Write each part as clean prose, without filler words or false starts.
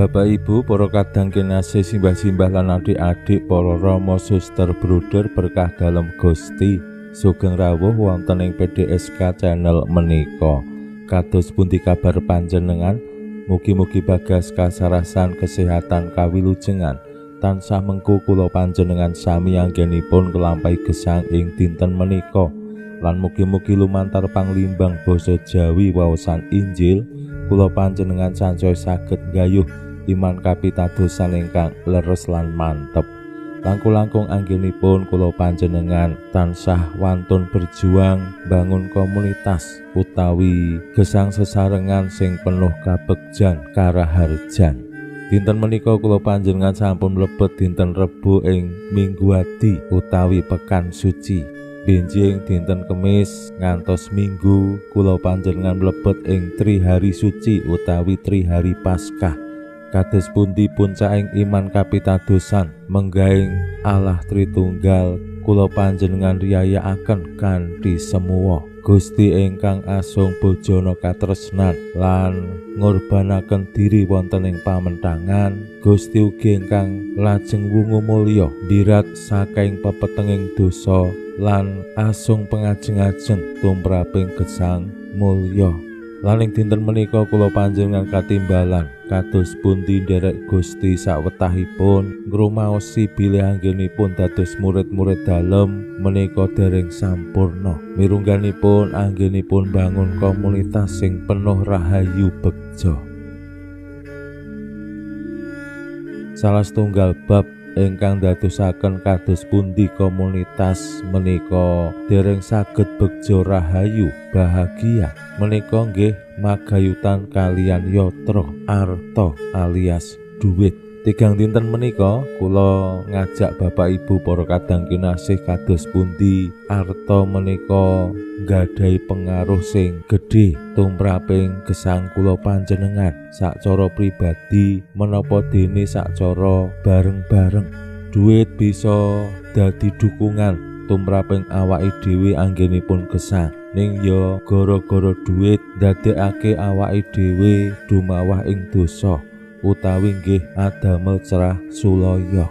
Bapak Ibu, para kadang kinasih, simbah-simbah lan adik-adik, para rama suster bruder berkah dalem Gusti, sugeng rawuh wonten ing PDSK channel menika. Kados pundi kabar panjenengan? Mugi-mugi bagas kasarasan kesehatan kawilujengan tansah mengku kula panjenengan sami anggenipun kelampahi gesang ing dinten menika, lan mugi-mugi lumantar panglimbang basa Jawi waosan Injil kula panjenengan sansaya saged nggayuh iman kapitadosan ingkang leres lan mantep. Langkung-langkung anggenipun kula panjenengan tansah wantun berjuang bangun komunitas utawi gesang sesarengan sing penuh kabegjan karaharjan. Dinten menika kula panjenengan sampun mlebet dinten Rebo ing Minggu Adi utawi Pekan Suci. Benjing dinten Kemis ngantos Minggu kula panjenengan mlebet ing Trihari Suci utawi Trihari Paskah. Kados pundi puncaking iman kapitadosan menggaing Allah Tritunggal kula panjenengan riyayakaken kanthi semuwa. Gusti ingkang asung bojana katresnan lan ngorbanaken diri wonten ing pamentangan, Gusti ugi ingkang lajeng wungu mulya ndirat saking pepetenging dosa lan asung pengajeng-ajeng tumraping gesang mulya. Lan ing dinten menika kula panjenengan katimbalan kados pundi nderek Gusti sawetahipun ngrumaosi bilih anggenipun dados murid-murid dalem menika dereng sampurna. Mirungganipun anggenipun bangun komunitas sing penuh rahayu begja. Salah setunggal bab ingkang dadosaken kados pundi komunitas menika dereng saged begja rahayu bahagia menika nggih magayutan kalian yatra arta alias duit. Tigang dinten menika kula ngajak Bapak Ibu para kadang kinasih kados pundi arta menika nggadhahi pengaruh sing gedhe tumraping gesang kula panjenengan sacara pribadi menapa dene sacara bareng-bareng. Duit bisa dadi dukungan tumraping awake dhewe anggenipun gesang, ning ya gara-gara duit ndadekake awake dhewe dumawah ing dosa utawi nggih adamel cerah sulaya.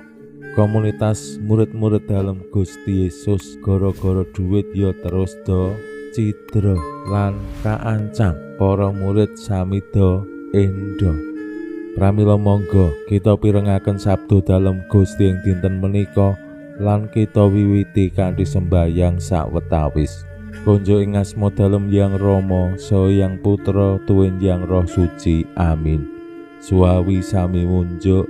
Komunitas murid-murid dalem Gusti Yesus gara-gara duit ya terus do cidra lan kaancam para murid sami do endo. Pramila monggo kita pirengaken sabda dalem Gusti ing dinten menika lan kita wiwiti kanthi sembahyang sawetawis. Konjo ing asma dalem Hyang Rama saha Hyang Putra tuwin Hyang Roh Suci. Amin. Suawi sami munjuk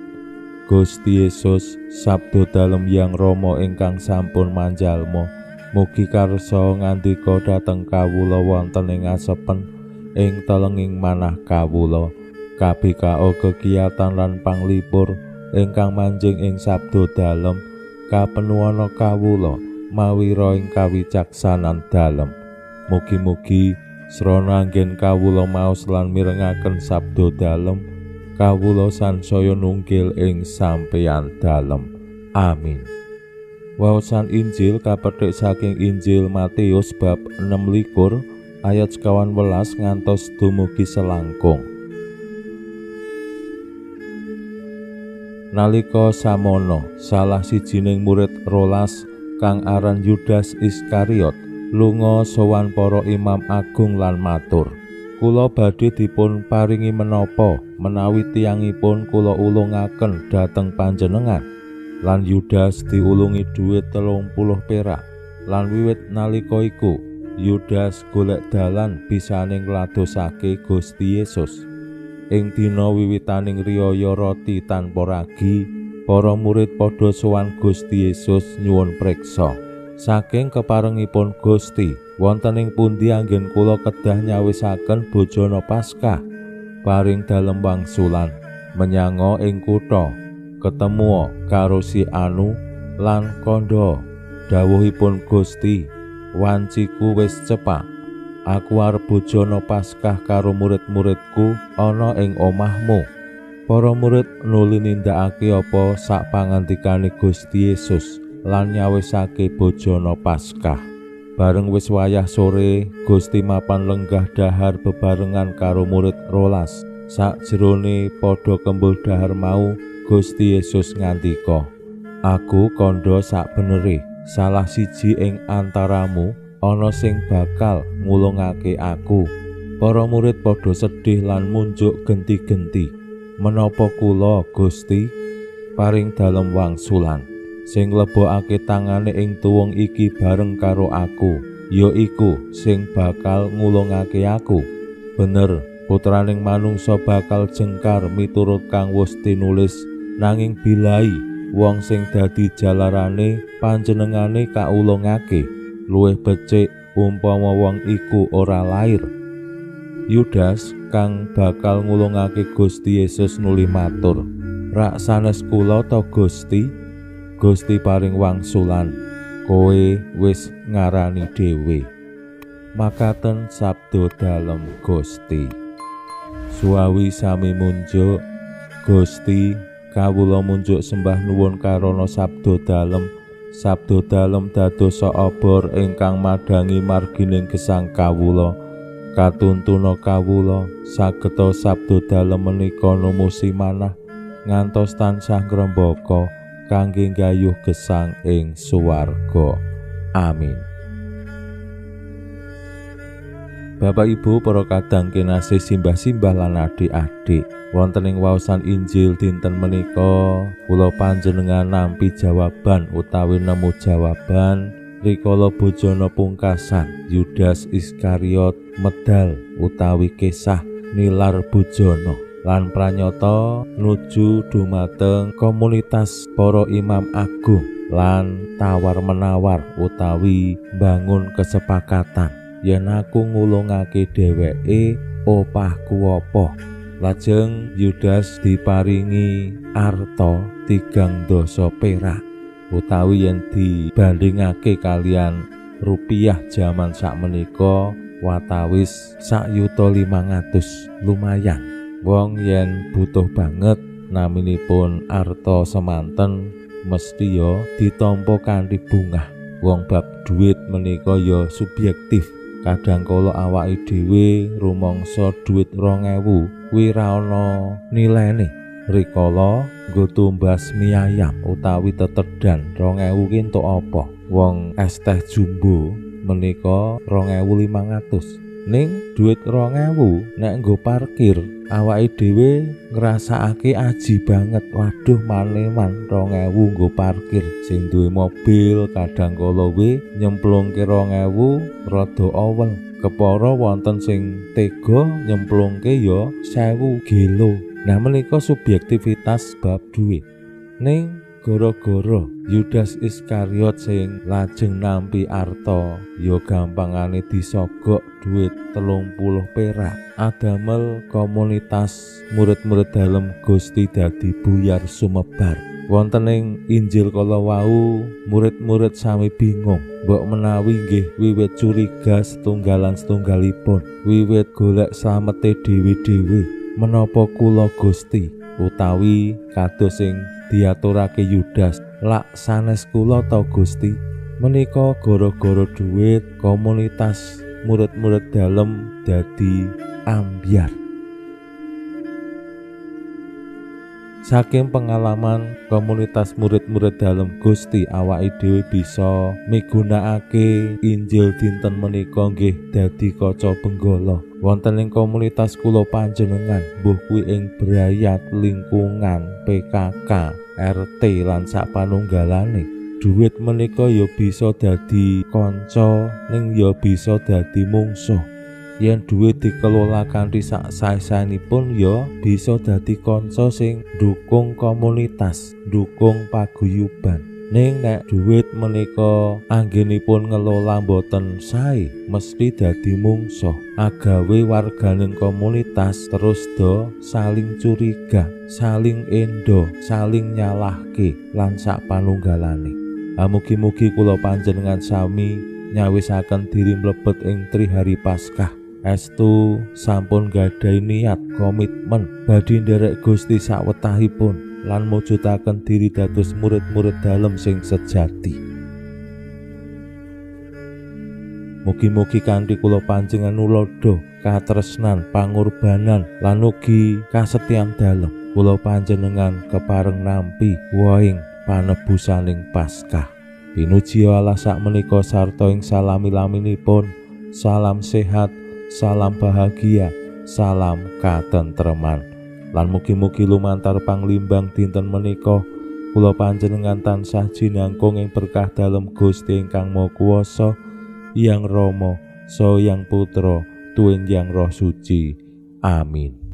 Gusti Yesus sabda dalem Hyang Rama ingkang sampun manjalma mugi karsa ngandika dhateng kawula wonten ing asepen ing telenging manah kawula. KBKO kegiatan lan panglipur ingkang manjing ing sabda dalem kapenuwana kawula mawi roh ing kawicaksanan dalem. Mugi-mugi srana anggen kawula maos lan mirengaken sabda dalem kawula sansaya nunggil ing sampeyan dalem. Amin. Waosan Injil kapetik saking Injil Matius bab 16 ayat 11 ngantos dumugi selangkung. Nalika samono salah sijining murid 12 kang aran Yudas Iskariot lunga sowan para imam agung lan matur, "Kula badhe dipun paringi menapa menawi tiyangipun kula ulungaken dhateng panjenengan?" Lan Yudas diulungi dhuwit 30 perak. Lan wiwit nalika iku Yudas golek dalan bisane ngladosake Gusti Yesus. Ing dina wiwitaning riyaya roti tanpa ragi, para murid padha sowan Gusti Yesus nyuwun preksa, "Saking keparengipun Gusti, wonten ing pundi anggen kula kedah nyawisaken bojana Paskah?" Paring dalem wangsulan menyanga ing kutha. ketemu karo si Anu lan kandha. Dawuhipun Gusti, wanciku wis cepak. Aku arep bojono Paskah karo murid-muridku ana ing omahmu. Para murid nuli nindakake apa sak pangandikane Gusti Yesus lan nyawisake bojono Paskah. Bareng wis wayah sore, Gusti mapan lenggah dahar bebarengan karo murid 12. Sakjerone padha kembul dahar mau, Gusti Yesus ngandika, "Aku kandha sakbenere, salah siji ing antaramu ana sing bakal ngulungake aku." Para murid padha sedih lan munjuk genti-genti. "Menapa kula, Gusti?" "Paring dalem wangsulan. Sing lebokake tangane ing tuwung iki bareng karo aku, ya iku sing bakal ngulungake aku. Bener, Putraning Manungsa bakal jengkar miturut kang wis tinulis, nanging bilai wong sing dadi jalarane panjenengane kaulungake luwih becik umpama wong iku ora lair." Yudas kang bakal ngulungake Gusti Yesus nuli matur, "Rak sanes kula ta Gusti?" Gusti paring wangsulan, "Kowe wis ngarani dhewe." Makaten sabda dalem Gusti. Suawi sami munjuk, Gusti kawula munjuk sembah nuwun karana sabda dalem. Sabda dalem dadosa obor ingkang madangi margining gesang kawula. Katuntuna kawula sageta sabda dalem menika numusi manah ngantos tansah ngrembaka kangge nggayuh gesang ing suwarga. Amin. Bapak Ibu para kadang kinasih simbah-simbah lan adik-adik, wonten ing waosan Injil dinten menika kula panjenengan nampi jawaban utawi nemu jawaban rikala bojana pungkasan Yudas Iskariot medal utawi kisah nilar bojana lan pranyata nuju dumateng komunitas para imam agung lan tawar-menawar utawi bangun kesepakatan yen aku ngulungake dheweke opahku apa. Lajeng Yudas diparingi arta 3 perak utawi yen dibandingake kalian rupiah jaman sakmenika watawis 1.500.000 lumayan. Wong yen butuh banget naminipun arta semanten mesti ya ditampa kanthi bungah. Wong bab duit menika ya subjektif. Kadangkala awake dhewe rumangsa duit 2.000 kuwi ra ana nilene. Rikala nggo tumbas mie ayam utawi tetedan 2.000 ki entuk apa? Wong es teh jumbo menika 2.500. Ning duit 2.000 nek nggo parkir awake dhewe ngrasakake aji banget. Waduh maneman 2.000 nggo parkir. Sing duwe mobil kadangkala we nyemplungke 2.000 rada awel. Kepara wonten sing tega nyemplungke ya 1.000 gelo. Nah menika subjektivitas bab duit. Ning gara-gara Yudas Iskariot sing lajeng nampi arta ya gampangane disogok duit 30 perak. Adamel komunitas murid-murid dalem Gusti dadi buyar sumebar. Wonten ing Injil kala wau murid-murid sami bingung, mbok menawi nggih wiwit curiga setunggalipun, wiwit golek slamete dhewe-dhewe. Menapa kula Gusti utawi kados sing diaturake Yudas, lak sanes kula ta Gusti? Menika gara-gara duit komunitas murid-murid dalem dadi ambyar. Saking pengalaman komunitas murid-murid dalem Gusti, awake dhewe bisa migunakake Injil dinten menika nggih dadi kaca benggala. Wonten ing komunitas kula panjenengan, mbuh kuwi ing brayat lingkungan, PKK, RT lan sapanunggalane, duit menika ya bisa dadi kanca ning ya bisa dadi mungsuh. Yen duit dikelola kanthi sak sae-saenipun ya bisa dadi kanca sing ndukung komunitas, ndukung paguyuban. Ning nek dhuwit menika anggenipun ngelola boten sae, mesti dadi mungsuh. Agawe warganing komunitas terus do saling curiga, saling endo, saling nyalahke lan sapanunggalane. Mugi-mugi kula panjenengan sami nyawisaken diri mlebet ing Trihari Paskah. Estu sampun gadhahi niat komitmen badhe nderek Gusti sawetahipun lan mujudaken diri dados murid-murid dalem sing sejati. Mugi-mugi kanthi kula panjenengan nulodo katresnan, pangorbanan lan ugi kasetyan dalem, kula panjenengan kepareng nampi wohing panebusaning Paskah. Pinuji Allah sakmenika sarta ing salami-laminipun. Salam sehat, salam bahagia, salam katentreman. Lan mugi-mugi lumantar panglimbang dinten menika kula panjenengan tansah jinangkung ing berkah dalem Gusti ingkang Maha Kuwasa, Hyang Rama saha Hyang Putra tuwin Hyang Roh Suci. Amin.